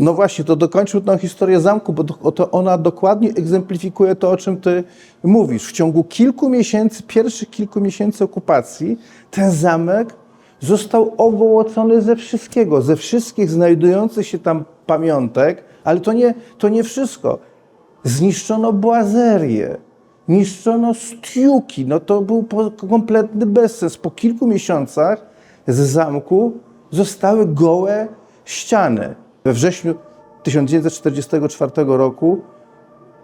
No właśnie, to dokończył tę historię zamku, bo to ona dokładnie egzemplifikuje to, o czym ty mówisz. W ciągu kilku miesięcy, pierwszych kilku miesięcy okupacji, ten zamek został ogołocony ze wszystkiego, ze wszystkich znajdujących się tam pamiątek, ale to nie wszystko. Zniszczono boazerię, niszczono stiuki, no to był kompletny bezsens. Po kilku miesiącach z zamku zostały gołe ściany. We wrześniu 1944 roku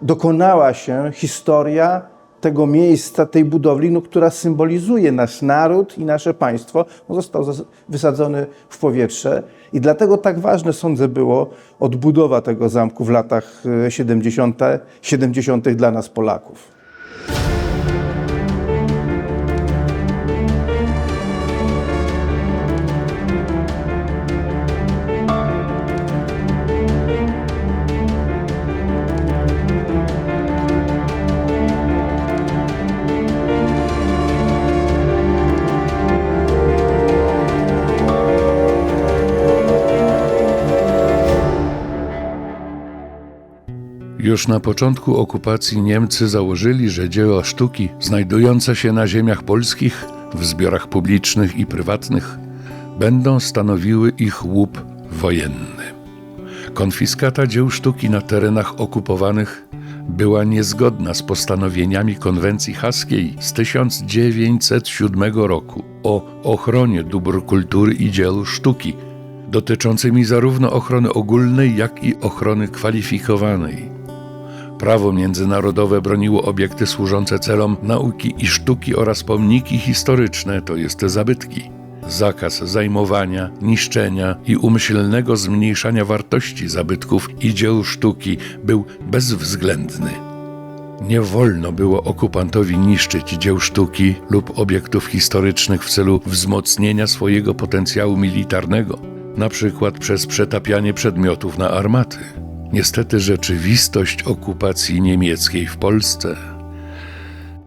dokonała się historia tego miejsca, tej budowli, no, która symbolizuje nasz naród i nasze państwo. On został wysadzony w powietrze i dlatego tak ważne, sądzę, było odbudowa tego zamku w latach 70. dla nas Polaków. Już na początku okupacji Niemcy założyli, że dzieła sztuki znajdujące się na ziemiach polskich, w zbiorach publicznych i prywatnych, będą stanowiły ich łup wojenny. Konfiskata dzieł sztuki na terenach okupowanych była niezgodna z postanowieniami konwencji haskiej z 1907 roku o ochronie dóbr kultury i dzieł sztuki, dotyczącymi zarówno ochrony ogólnej, jak i ochrony kwalifikowanej. Prawo międzynarodowe broniło obiekty służące celom nauki i sztuki oraz pomniki historyczne, to jest zabytki. Zakaz zajmowania, niszczenia i umyślnego zmniejszania wartości zabytków i dzieł sztuki był bezwzględny. Nie wolno było okupantowi niszczyć dzieł sztuki lub obiektów historycznych w celu wzmocnienia swojego potencjału militarnego, na przykład przez przetapianie przedmiotów na armaty. Niestety rzeczywistość okupacji niemieckiej w Polsce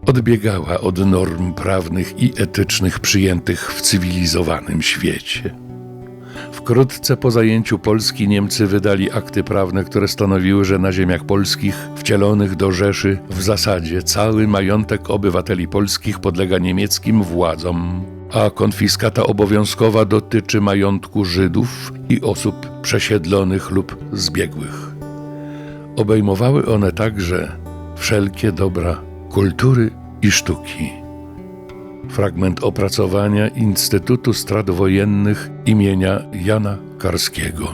odbiegała od norm prawnych i etycznych przyjętych w cywilizowanym świecie. Wkrótce po zajęciu Polski Niemcy wydali akty prawne, które stanowiły, że na ziemiach polskich wcielonych do Rzeszy w zasadzie cały majątek obywateli polskich podlega niemieckim władzom, a konfiskata obowiązkowa dotyczy majątku Żydów i osób przesiedlonych lub zbiegłych. Obejmowały one także wszelkie dobra kultury i sztuki. Fragment opracowania Instytutu Strat Wojennych imienia Jana Karskiego.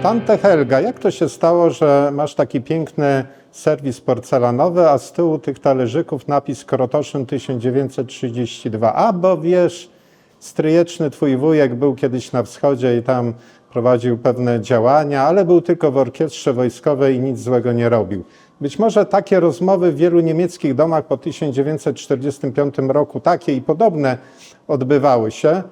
Tante Helga, jak to się stało, że masz taki piękny serwis porcelanowy, a z tyłu tych talerzyków napis Krotoszyn 1932? A, bo wiesz, stryjeczny twój wujek był kiedyś na wschodzie i tam prowadził pewne działania, ale był tylko w orkiestrze wojskowej i nic złego nie robił. Być może takie rozmowy w wielu niemieckich domach po 1945 roku, takie i podobne, odbywały się.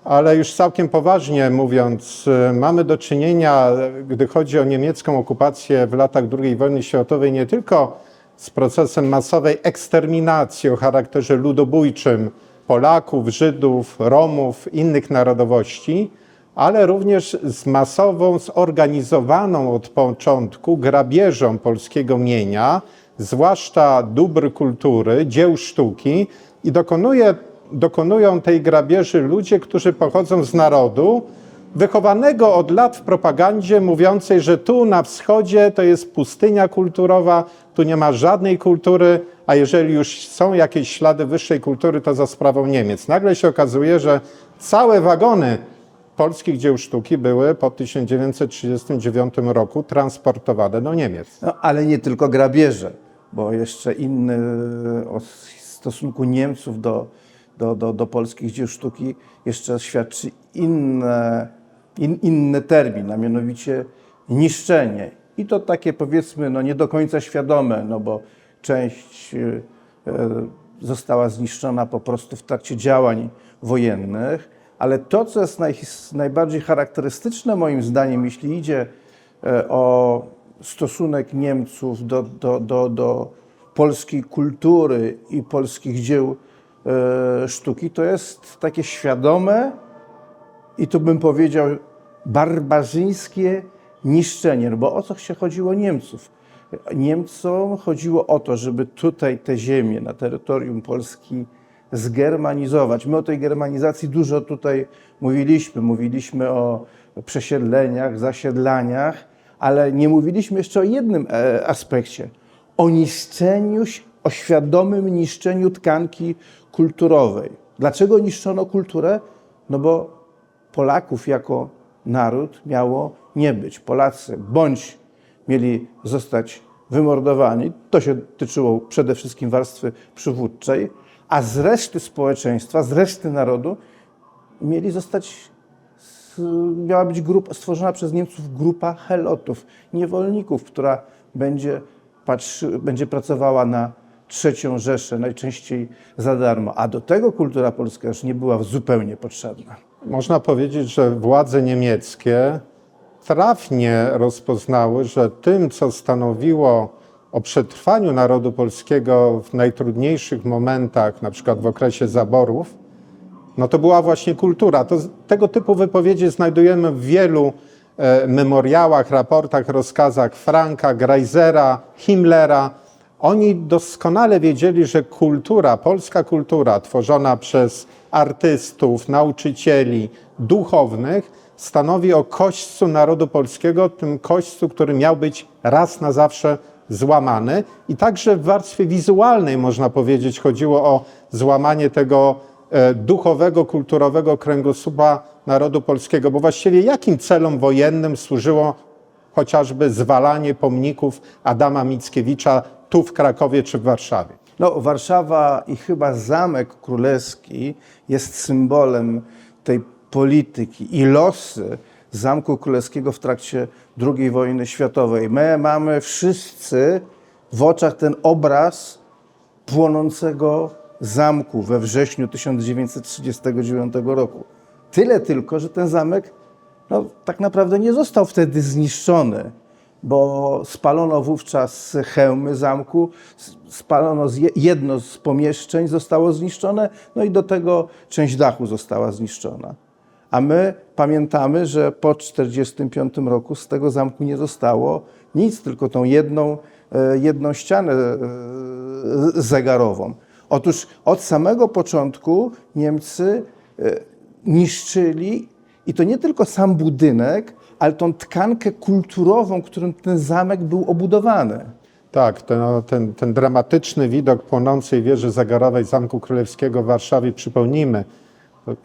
Ale już całkiem poważnie mówiąc, mamy do czynienia, gdy chodzi o niemiecką okupację w latach II wojny światowej, nie tylko z procesem masowej eksterminacji o charakterze ludobójczym Polaków, Żydów, Romów, innych narodowości, ale również z masową, zorganizowaną od początku grabieżą polskiego mienia, zwłaszcza dóbr kultury, dzieł sztuki i dokonują tej grabieży ludzie, którzy pochodzą z narodu wychowanego od lat w propagandzie mówiącej, że tu na wschodzie to jest pustynia kulturowa, tu nie ma żadnej kultury, a jeżeli już są jakieś ślady wyższej kultury, to za sprawą Niemiec. Nagle się okazuje, że całe wagony polskich dzieł sztuki były po 1939 roku transportowane do Niemiec. No, ale nie tylko grabieże, bo jeszcze inny o stosunku Niemców do polskich dzieł sztuki jeszcze świadczy inny termin, a mianowicie niszczenie. I to takie, powiedzmy, no nie do końca świadome, no bo część została zniszczona po prostu w trakcie działań wojennych, ale to, co jest najbardziej charakterystyczne moim zdaniem, jeśli idzie o stosunek Niemców do polskiej kultury i polskich dzieł sztuki, to jest takie świadome i tu bym powiedział barbarzyńskie niszczenie. No bo o co się chodziło Niemców? Niemcom chodziło o to, żeby tutaj te ziemię na terytorium Polski zgermanizować. My o tej germanizacji dużo tutaj mówiliśmy. Mówiliśmy o przesiedleniach, zasiedlaniach, ale nie mówiliśmy jeszcze o jednym aspekcie. O niszczeniu, o świadomym niszczeniu tkanki kulturowej. Dlaczego niszczono kulturę? No bo Polaków jako naród miało nie być. Polacy bądź mieli zostać wymordowani, to się tyczyło przede wszystkim warstwy przywódczej, a z reszty społeczeństwa, z reszty narodu miała być stworzona przez Niemców grupa helotów, niewolników, która będzie pracowała na III Rzeszę, najczęściej za darmo. A do tego kultura polska już nie była zupełnie potrzebna. Można powiedzieć, że władze niemieckie trafnie rozpoznały, że tym, co stanowiło o przetrwaniu narodu polskiego w najtrudniejszych momentach, na przykład w okresie zaborów, no to była właśnie kultura. Tego typu wypowiedzi znajdujemy w wielu memoriałach, raportach, rozkazach Franka, Greisera, Himmlera. Oni doskonale wiedzieli, że kultura, polska kultura tworzona przez artystów, nauczycieli, duchownych stanowi o kośćcu narodu polskiego, tym kośćcu, który miał być raz na zawsze złamany. I także w warstwie wizualnej, można powiedzieć, chodziło o złamanie tego duchowego, kulturowego kręgosłupa narodu polskiego. Bo właściwie jakim celom wojennym służyło chociażby zwalanie pomników Adama Mickiewicza tu w Krakowie czy w Warszawie? No, Warszawa i chyba Zamek Królewski jest symbolem tej polityki i losy Zamku Królewskiego w trakcie II wojny światowej. My mamy wszyscy w oczach ten obraz płonącego zamku we wrześniu 1939 roku. Tyle tylko, że ten zamek tak naprawdę nie został wtedy zniszczony, bo spalono wówczas hełmy zamku, spalono jedno z pomieszczeń, zostało zniszczone, no i do tego część dachu została zniszczona. A my pamiętamy, że po 1945 roku z tego zamku nie zostało nic, tylko tą jedną ścianę zegarową. Otóż od samego początku Niemcy niszczyli i to nie tylko sam budynek, ale tą tkankę kulturową, którym ten zamek był obudowany. Tak, ten dramatyczny widok płonącej wieży zegarowej Zamku Królewskiego w Warszawie, przypomnijmy,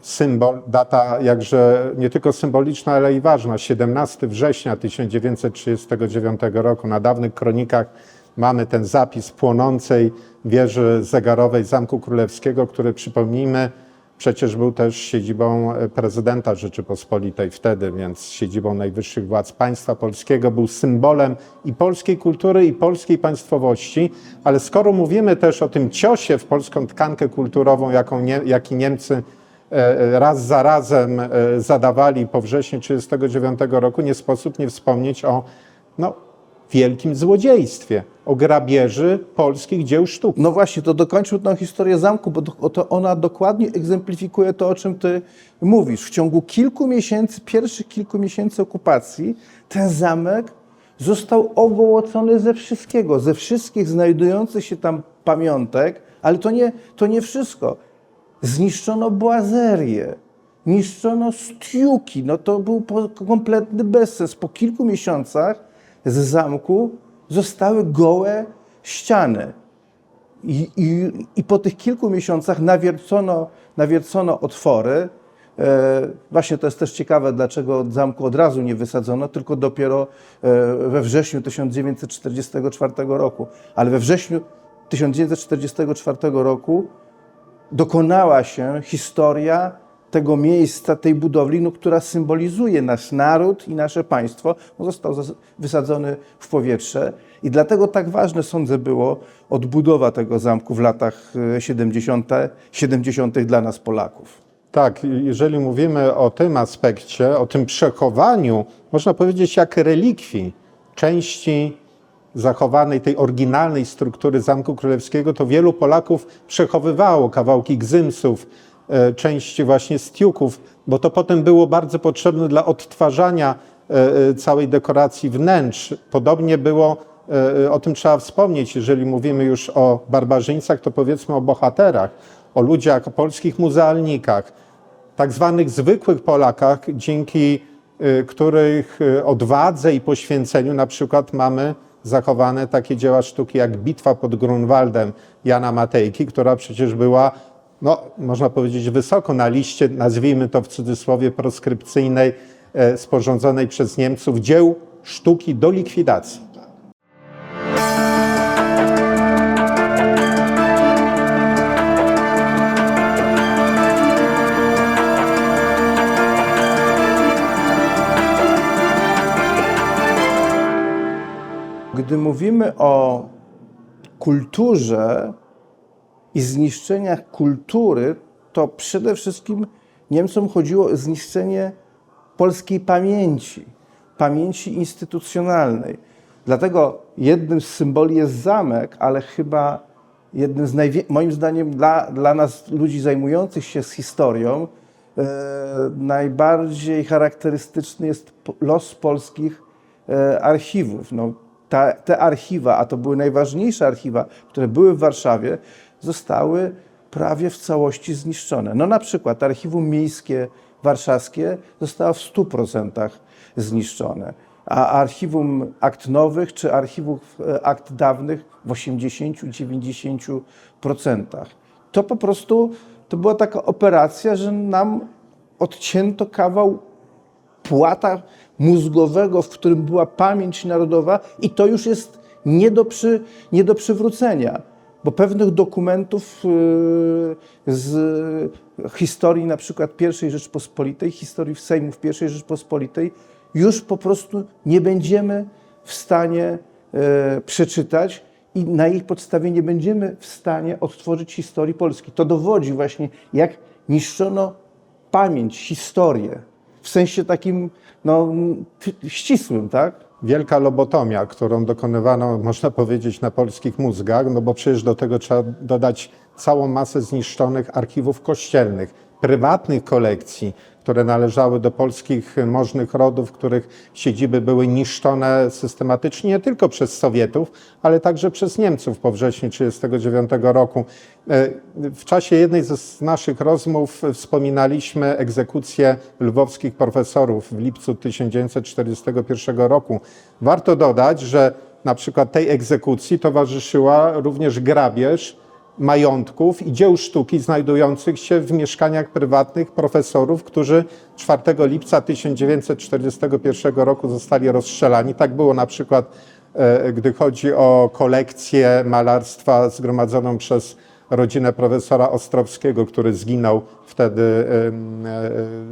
symbol, data jakże nie tylko symboliczna, ale i ważna, 17 września 1939 roku. Na dawnych kronikach mamy ten zapis płonącej wieży zegarowej Zamku Królewskiego, który, przypomnijmy, przecież był też siedzibą prezydenta Rzeczypospolitej wtedy, więc siedzibą najwyższych władz państwa polskiego, był symbolem i polskiej kultury, i polskiej państwowości. Ale skoro mówimy też o tym ciosie w polską tkankę kulturową, jaki Niemcy raz za razem zadawali po wrześniu 1939 roku, nie sposób nie wspomnieć o wielkim złodziejstwie, o grabieży polskich dzieł sztuki. No właśnie, to dokończył tę historię zamku, bo ona dokładnie egzemplifikuje to, o czym ty mówisz. W ciągu pierwszych kilku miesięcy okupacji ten zamek został ogołocony ze wszystkich znajdujących się tam pamiątek, ale to nie wszystko. Zniszczono boazerię, niszczono stiuki, to był kompletny bezsens. Po kilku miesiącach z zamku zostały gołe ściany. I po tych kilku miesiącach nawiercono otwory. Właśnie to jest też ciekawe, dlaczego zamku od razu nie wysadzono, tylko dopiero we wrześniu 1944 roku. Ale we wrześniu 1944 roku dokonała się historia tego miejsca, tej budowli, która symbolizuje nasz naród i nasze państwo. Został wysadzony w powietrze i dlatego tak ważne, sądzę, było odbudowa tego zamku w latach 70. dla nas Polaków. Tak, jeżeli mówimy o tym aspekcie, o tym przechowaniu, można powiedzieć jak relikwii części zachowanej, tej oryginalnej struktury Zamku Królewskiego, to wielu Polaków przechowywało kawałki gzymsów, części właśnie stiuków, bo to potem było bardzo potrzebne dla odtwarzania całej dekoracji wnętrz. Podobnie było, o tym trzeba wspomnieć, jeżeli mówimy już o barbarzyńcach, to powiedzmy o bohaterach, o ludziach, o polskich muzealnikach, tak zwanych zwykłych Polakach, dzięki których odwadze i poświęceniu na przykład mamy zachowane takie dzieła sztuki jak Bitwa pod Grunwaldem Jana Matejki, która przecież była, no, można powiedzieć, wysoko na liście, nazwijmy to w cudzysłowie, proskrypcyjnej, sporządzonej przez Niemców dzieł sztuki do likwidacji. Gdy mówimy o kulturze i zniszczeniach kultury, to przede wszystkim Niemcom chodziło o zniszczenie polskiej pamięci, pamięci instytucjonalnej. Dlatego jednym z symboli jest zamek, ale chyba jednym z moim zdaniem dla nas, ludzi zajmujących się z historią, najbardziej charakterystyczny jest los polskich archiwów. No, te archiwa, a to były najważniejsze archiwa, które były w Warszawie, zostały prawie w całości zniszczone. No na przykład Archiwum Miejskie Warszawskie zostało w 100% zniszczone, a Archiwum Akt Nowych czy Archiwum Akt Dawnych w 80-90%. To po prostu, to była taka operacja, że nam odcięto kawał płata mózgowego, w którym była pamięć narodowa i to już jest nie do przywrócenia, bo pewnych dokumentów z historii na przykład I Rzeczpospolitej, historii Sejmów I Rzeczpospolitej już po prostu nie będziemy w stanie przeczytać i na ich podstawie nie będziemy w stanie odtworzyć historii Polski. To dowodzi właśnie, jak niszczono pamięć, historię. W sensie takim ścisłym, tak? Wielka lobotomia, którą dokonywano, można powiedzieć, na polskich mózgach, no bo przecież do tego trzeba dodać całą masę zniszczonych archiwów kościelnych, prywatnych kolekcji, które należały do polskich możnych rodów, których siedziby były niszczone systematycznie nie tylko przez Sowietów, ale także przez Niemców po wrześniu 1939 roku. W czasie jednej z naszych rozmów wspominaliśmy egzekucję lwowskich profesorów w lipcu 1941 roku. Warto dodać, że na przykład tej egzekucji towarzyszyła również grabież majątków i dzieł sztuki znajdujących się w mieszkaniach prywatnych profesorów, którzy 4 lipca 1941 roku zostali rozstrzelani. Tak było na przykład, gdy chodzi o kolekcję malarstwa zgromadzoną przez rodzinę profesora Ostrowskiego, który zginął wtedy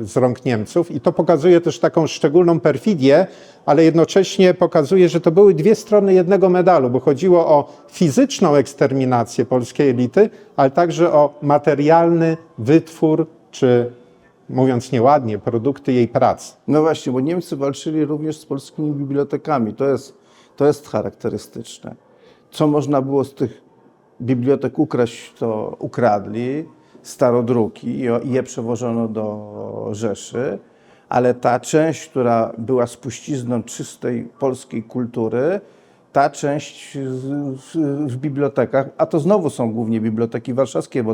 z rąk Niemców. I to pokazuje też taką szczególną perfidię, ale jednocześnie pokazuje, że to były dwie strony jednego medalu, bo chodziło o fizyczną eksterminację polskiej elity, ale także o materialny wytwór, czy mówiąc nieładnie, produkty jej pracy. No właśnie, bo Niemcy walczyli również z polskimi bibliotekami. To jest charakterystyczne. Co można było z tych bibliotek ukraść, to ukradli, starodruki i je przewożono do Rzeszy, ale ta część, która była spuścizną czystej polskiej kultury, ta część w bibliotekach, a to znowu są głównie biblioteki warszawskie,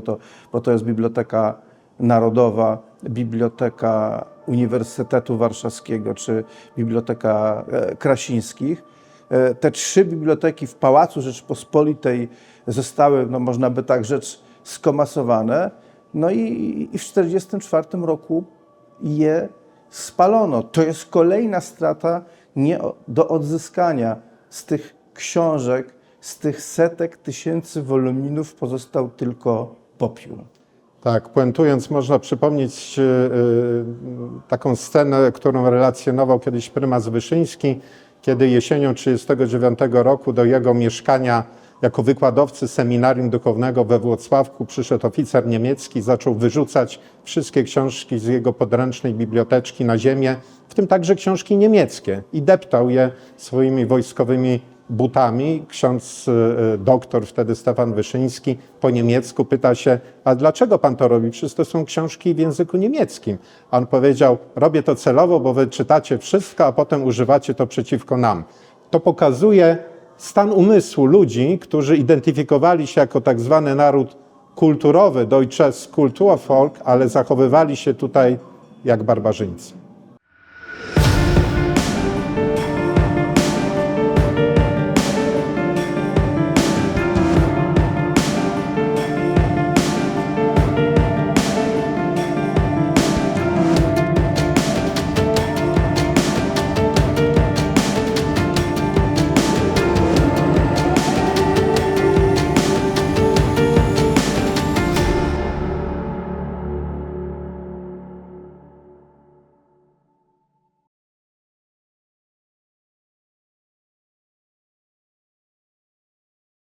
bo to jest Biblioteka Narodowa, Biblioteka Uniwersytetu Warszawskiego czy Biblioteka Krasińskich. Te trzy biblioteki w Pałacu Rzeczypospolitej zostały, no można by tak rzec, skomasowane, no i w 1944 roku je spalono. To jest kolejna strata nie do odzyskania. Z tych książek, z tych setek tysięcy woluminów pozostał tylko popiół. Tak, puentując, można przypomnieć taką scenę, którą relacjonował kiedyś prymas Wyszyński, kiedy jesienią 1939 roku do jego mieszkania w Warszawie jako wykładowcy seminarium duchownego we Włocławku przyszedł oficer niemiecki, zaczął wyrzucać wszystkie książki z jego podręcznej biblioteczki na ziemię, w tym także książki niemieckie, i deptał je swoimi wojskowymi butami. Ksiądz doktor, wtedy Stefan Wyszyński, po niemiecku pyta się: a dlaczego pan to robi? Przecież to są książki w języku niemieckim. A on powiedział: robię to celowo, bo wy czytacie wszystko, a potem używacie to przeciwko nam. To pokazuje stan umysłu ludzi, którzy identyfikowali się jako tak zwany naród kulturowy, Deutsches Kulturvolk, ale zachowywali się tutaj jak barbarzyńcy.